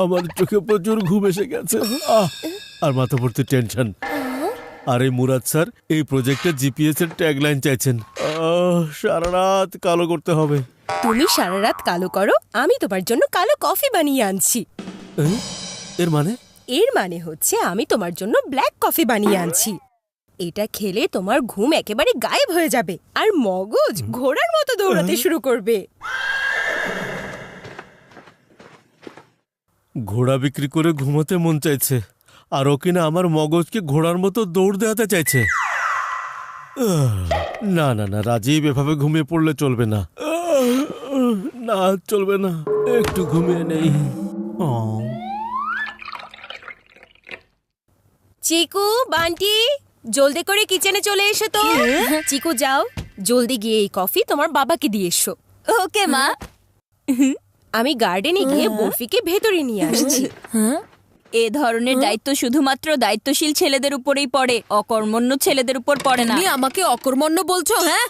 আমার চোখে প্রচুর ঘুম এসে গেছে, আর মাথা ভর্তি টেনশন। আরে মুরাদ স্যার, এই প্রজেক্টে জিপিএস এর ট্যাগলাইন চাইছেন। সারা রাত কালো করতে হবে। তুমি সারা রাত কালো করো, আমি তোমার জন্য কালো কফি বানিয়ে আনছি। এর মানে? এর মানে হচ্ছে আমি তোমার জন্য ব্ল্যাক কফি বানিয়ে আনছি। এটা খেলে তোমার ঘুম একেবারে গায়েব হয়ে যাবে, আর মগজ ঘোড়ার মতো দৌড়াতে শুরু করবে। ঘোড়া বিক্রি করে ঘুমোতে মন চাইছে, আর ও কিনা আমার মগজকে ঘোড়ার মতো দৌড় দেওয়াতে চাইছে। না না না, রাজীব, এভাবে ঘুমিয়ে পড়লে চলবে না। না, চলবে না, একটু ঘুমিয়ে নেই। চিকু, বান্টি, জলদি করে কিচেনে চলে এসো তো। চিকু, যাও, জলদি গিয়ে এই কফি তোমার বাবাকে দিয়ে এসো। ওকে মা। আমি গার্ডেনে গিয়ে বরফিকে ভেতরে নিয়ে আসছি। এ ধরনের দায়িত্ব শুধুমাত্র দায়িত্বশীল ছেলেদের উপরেই পড়ে, অকর্মণ্য ছেলেদের উপর পড়ে না। তুমি আমাকে অকর্মণ্য বলছো? হ্যাঁ,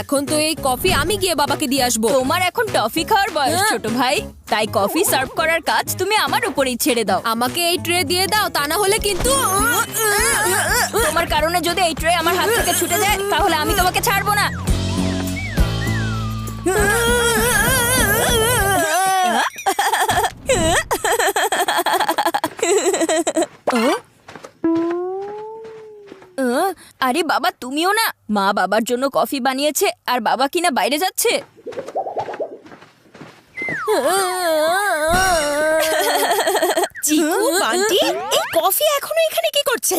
এখন তো এই কফি আমি গিয়ে বাবাকে দিয়ে আসবো। তোমার এখন টফি খাওয়ার বয়স ছোট ভাই, তাই কফি সার্ভ করার কাজ তুমি আমার উপরেই ছেড়ে দাও। আমাকে এই ট্রে দিয়ে দাও, তা না হলে কিন্তু তোমার কারণে যদি এই ট্রে আমার হাত থেকে ছুটে যায়, তাহলে আমি তোমাকে ছাড়বো না। আরে বাবা, তুমিও না? মা বাবার জন্য কফি বানিয়েছে, আর বাবা কিনা বাইরে যাচ্ছে। চিকু, বান্টি, এই কফি এখনো এখানে কি করছে?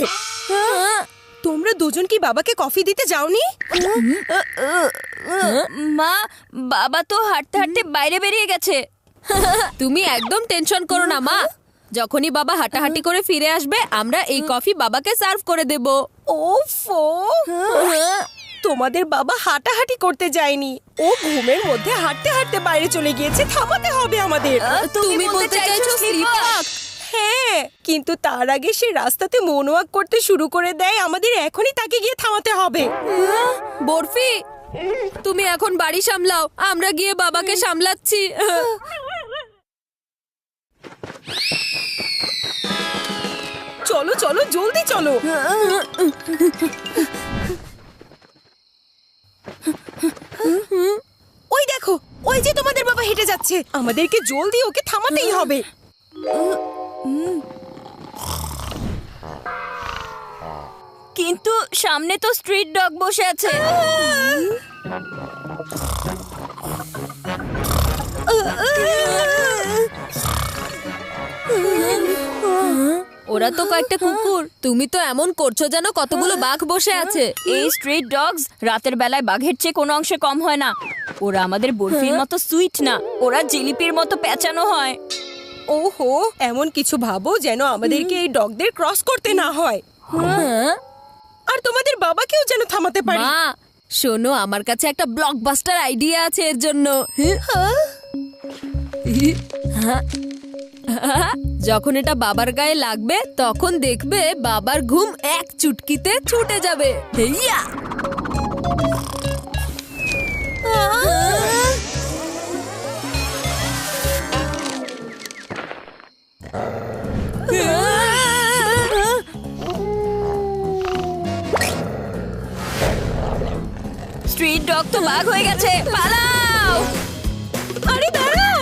তোমরা দুজন কি বাবাকে কফি দিতে যাওনি? মা, বাবা তো হাঁটতে হাঁটতে বাইরে বেরিয়ে গেছে। তুমি একদম টেনশন করো না মা, যখনই বাবা হাঁটাহাঁটি করে ফিরে আসবে আমরা এই কফি বাবাকে সার্ভ করে দেব। ওফো, তোমাদের বাবা হাঁটাহাঁটি করতে যায়নি, ও ঘুমের মধ্যে হাঁটতে হাঁটতে বাইরে চলে গিয়েছে। থামাতে হবে আমাদের। তুমি বলতে চাইছো স্লিপওয়াক? হ্যাঁ, কিন্তু তার আগে সে রাস্তাতে মনওয়াক করতে শুরু করে দেয়। আমাদের এখনই তাকে গিয়ে থামাতে হবে। বরফি, তুমি এখন বাড়ি সামলাও, আমরা গিয়ে বাবাকে সামলাচ্ছি। চলো চলো, জলদি চলো। ওই দেখো, ওই যে তোমাদের বাবা হেঁটে যাচ্ছে। আমাদেরকে জলদি ওকে থামাতেই হবে। কিন্তু সামনে তো স্ট্রিট ডগ বসে আছে। ওরা তো কয়েকটা কুকুর, তুমি তো এমন করছো যেন কতগুলো বাঘ বসে আছে। এই স্ট্রিট ডগস রাতের বেলায় বাঘের চেয়ে কোনো অংশে কম হয় না। ওরা আমাদের বরফির মতো সুইট না, ওরা জিলিপির মতো পেঁচানো হয়। ওহো, এমন কিছু ভাবো যেন আমাদেরকে এই ডগদের ক্রস করতে না হয়। আর তোমাদের বাবাকেও যেন থামাতে পারি। মা শোনো, আমার কাছে একটা ব্লকবাস্টার আইডিয়া আছে এর জন্য। যখন এটা বাবার গায়ে লাগবে তখন দেখবে বাবার ঘুম এক চুটকিতে ছুটে যাবে। হেইয়া! স্ট্রিট ডগ তো বাঘ হয়ে গেছে, পালাও! আরে দাঁড়াও!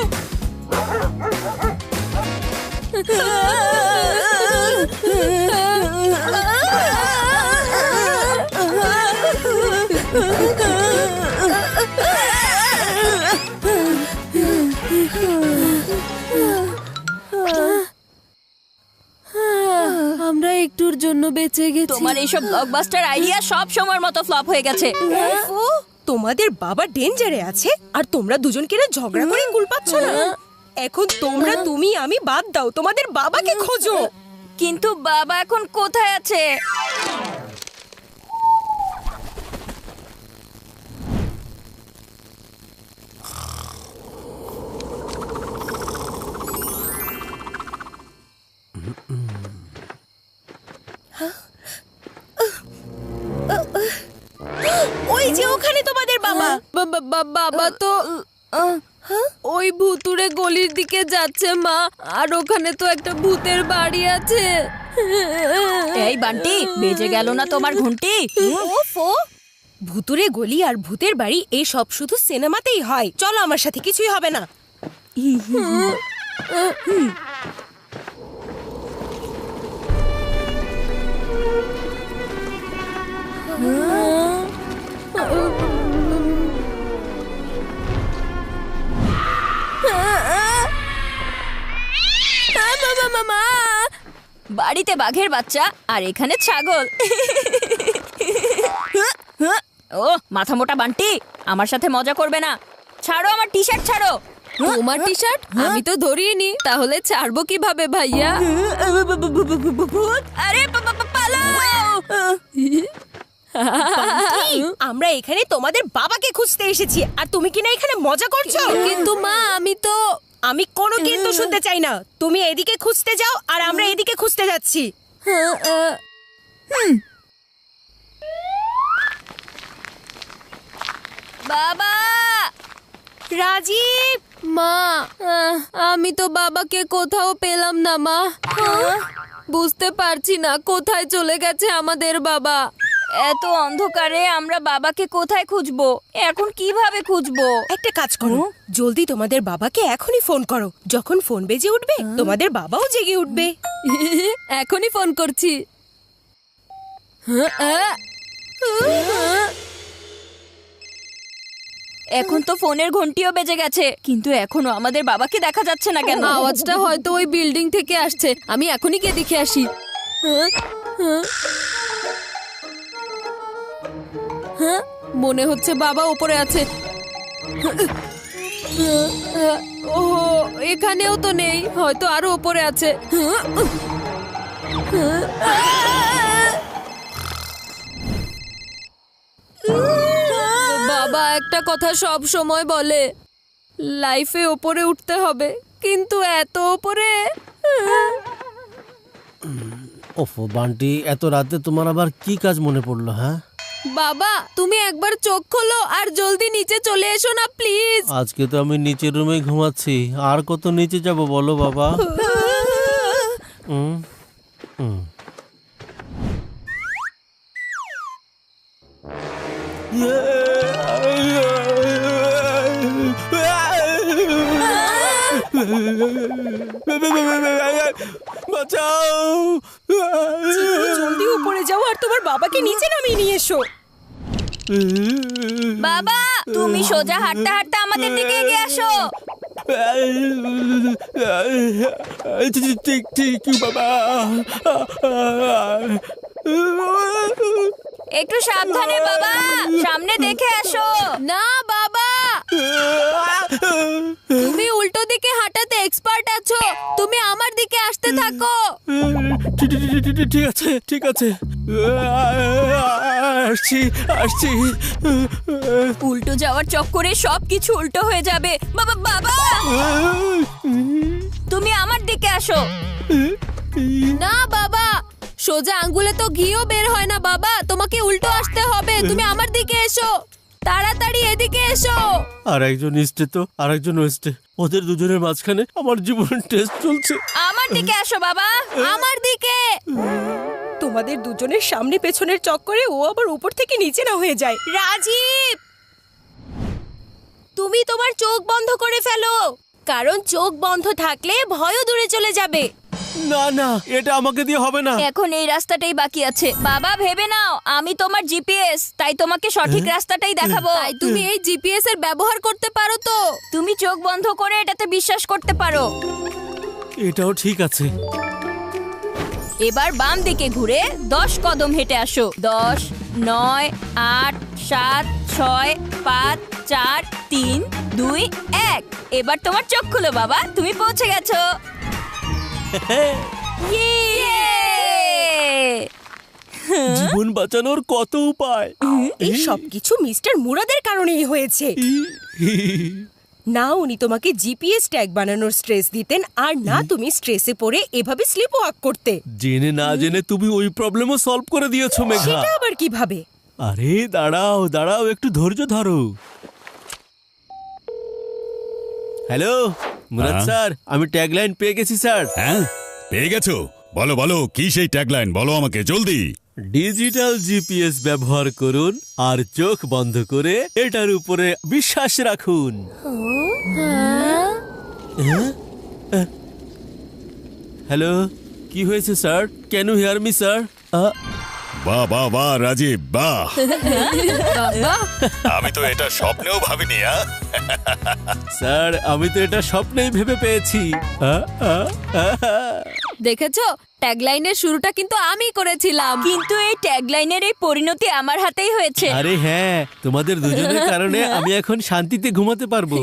আমরা একটুর জন্য বেঁচে গেছি। তোমার এইসব ব্লকবাস্টার আইডিয়া সব সময়ের মতো ফ্লপ হয়ে গেছে। তোমাদের বাবা ডেঞ্জারে আছে, আর তোমরা দুজন কিনা ঝগড়া করে কুল পাচ্ছ না। এখন তোমরা, তুমি, আমি বাদ দাও, তোমাদের বাবাকে খোঁজো। কিন্তু বাবা এখন কোথায় আছে? বাবা তো ওই ভুতুড়ে গলির দিকে যাচ্ছে মা, আর ওখানে তো একটা ভূতের বাড়ি আছে। এই বান্টি, বেজে গেল না তোমার ঘন্টি? ওফো, ভুতুরে গলি আর ভূতের বাড়ি এই সব শুধু সিনেমাতেই হয়। চলো আমার সাথে, কিছুই হবে না। মামা, বাড়িতে বাঘের বাচ্চা আর এখানে ছাগল। ও মাথা মোটা বান্টি, আমার সাথে মজা করবে না। ছাড়ো আমার টি শার্ট, ছাড়ো। তোমার টি শার্ট আমি তো ধরিনি, তাহলে ছাড়বো কিভাবে ভাইয়া? আরে পালাও! আমরা এখানে তোমাদের বাবাকে খুঁজতে এসেছি, আর তুমি কিনা এখানে মজা করছো। কিন্তু মা, আমি কোনো কিন্তু শুনতে চাই না। তুমি এদিকে খুঁজতে যাও আর আমরা এদিকে খুঁজতে যাচ্ছি। বাবা! রাজীব, মা, আমি তো বাবাকে কোথাও পেলাম না মা। বুঝতে পারছি না কোথায় চলে গেছে আমাদের বাবা। এত অন্ধকারে আমরা বাবাকে কোথায় খুঁজবো? এখন কিভাবে খুঁজবো? একটা কাজ করো, জলদি তোমাদের বাবাকে এখনই ফোন করো। যখন ফোন বেজে উঠবে তোমাদের বাবাও জেগে উঠবে। এখনই ফোন করছি। এখন তো ফোনের ঘন্টিও বেজে গেছে, কিন্তু এখনো আমাদের বাবাকে দেখা যাচ্ছে না কেন? আওয়াজটা হয়তো ওই বিল্ডিং থেকে আসছে। আমি এখনই গিয়ে দেখে আসি। মনে হচ্ছে বাবা উপরে আছে। ও, এখানেও তো নেই, হয়তো আরো উপরে আছে। বাবা একটা কথা সব সময় বলে, লাইফে ওপরে উঠতে হবে, কিন্তু এত ওপরে। ওফো বান্টি, এত রাতে তোমার আবার কি কাজ মনে পড়লো? হ্যাঁ বাবা, তুমি একবার চোখ খোলো আর জলদি নিচে চলে এসো না প্লিজ। আজকে তো আমি নিচের রুমে ঘুমাচ্ছি, আর কত নিচে যাব বলো বাবা? হুম হুম। বাঁচাও! জলদি উপরে যাও আর তোমার বাবাকে নিচে নামিয়ে নিয়ে এসো। বাবা, তুমি সোজা হাঁটতে হাঁটতে আমাদের দিকে এগিয়ে আসো। ঠিক ঠিক বাবা। একটু সাবধানে বাবা, সামনে দেখে আসো। না বাবা, তুমি উল্টো দিকে হাঁটাতে এক্সপার্ট আছো, তুমি আমার দিকে আসতে থাকো। ঠিক আছে ঠিক আছে, আসছি আসছি। উল্টো যাওয়ার চক্করে সবকিছু উল্টো হয়ে যাবে। বাবা বাবা, তুমি আমার দিকে আসো। না বাবা, সোজা আঙ্গুলে তো ঘিও বের হয় না বাবা, তোমাকে উল্টো আসতে হবে। তুমি আমার দিকে এসো, তাড়াতাড়ি এদিকে এসো। আর একজন ইস্টে তো আর একজন ওয়েস্টে, ওদের দুজনের মাঝখানে আমার জীবন টেস্ট চলছে। আমার দিকে আসো বাবা, আমার দিকে। তোমাদের দুজনের সামনে পেছনের চক্করে ও আবার উপর থেকে নিচে না হয়ে যায়। রাজীব, তুমি তোমার চোখ বন্ধ করে ফেলো, কারণ চোখ বন্ধ থাকলে ভয়ও দূরে চলে যাবে। না না, এটা আমাকে দিয়ে হবে না। এখন এই রাস্তাটাই বাকি আছে। বাবা ভেবে নাও, আমি তোমার জিপিএস, তাই তোমাকে সঠিক রাস্তাটাই দেখাবো। তাই তুমি এই জিপিএস এর ব্যবহার করতে পারো তো? তুমি চোখ বন্ধ করে এটাতে বিশ্বাস করতে পারো। এটাও ঠিক আছে। এবার বাম দিকে ঘুরে 10 কদম হেঁটে আসো। 10, 9, 8, 7, 6, 5, 4, 3, 2, 1। এবার তোমার চোখ খুলো বাবা, তুমি পৌঁছে গেছো। ইয়ে! জীবন বাঁচানোর কত উপায়। এই সব কিছু মিস্টার মুরাদের কারণেই হয়েছে। না উনি তোমাকে জিপিএস ট্যাগ বানানোর স্ট্রেস দিতেন, আর না তুমি স্ট্রেসে পড়ে এভাবে স্লিপ ওয়াক করতে। জেনে না জেনে তুমি ওই প্রবলেমও সলভ করে দিয়েছো মেঘা। সেটা আবার কিভাবে? আরে দাঁড়াও দাঁড়াও, একটু ধৈর্য ধরো। হ্যালো মুরাদ হ্যাঁ? স্যার, আমি ট্যাগলাইন পেয়ে গেছি স্যার। হ্যাঁ, পেয়ে গেছো? বলো বলো, কি সেই ট্যাগলাইন, বলো আমাকে জলদি। ডিজিটাল জিপিএস ব্যবহার করুন আর চোখ বন্ধ করে এটার উপরে বিশ্বাস রাখুন। হ্যালো, কি হয়েছে sir? Can you hear me sir? বাহ বাহ বাহ রাজীব, বাহ। বাবা আমি তো এটা স্বপ্নেও ভাবিনি। স্যার, আমি তো এটা স্বপ্নেই ভেবে পেয়েছি। দেখেছো, ট্যাগলাইনের শুরুটা কিন্তু আমি করেছিলাম। কিন্তু এই ট্যাগলাইনের এই পরিণতি আমার হাতেই হয়েছে। আরে হ্যাঁ, তোমাদের দুজনের কারণে আমি এখন শান্তিতে ঘুমাতে পারবো।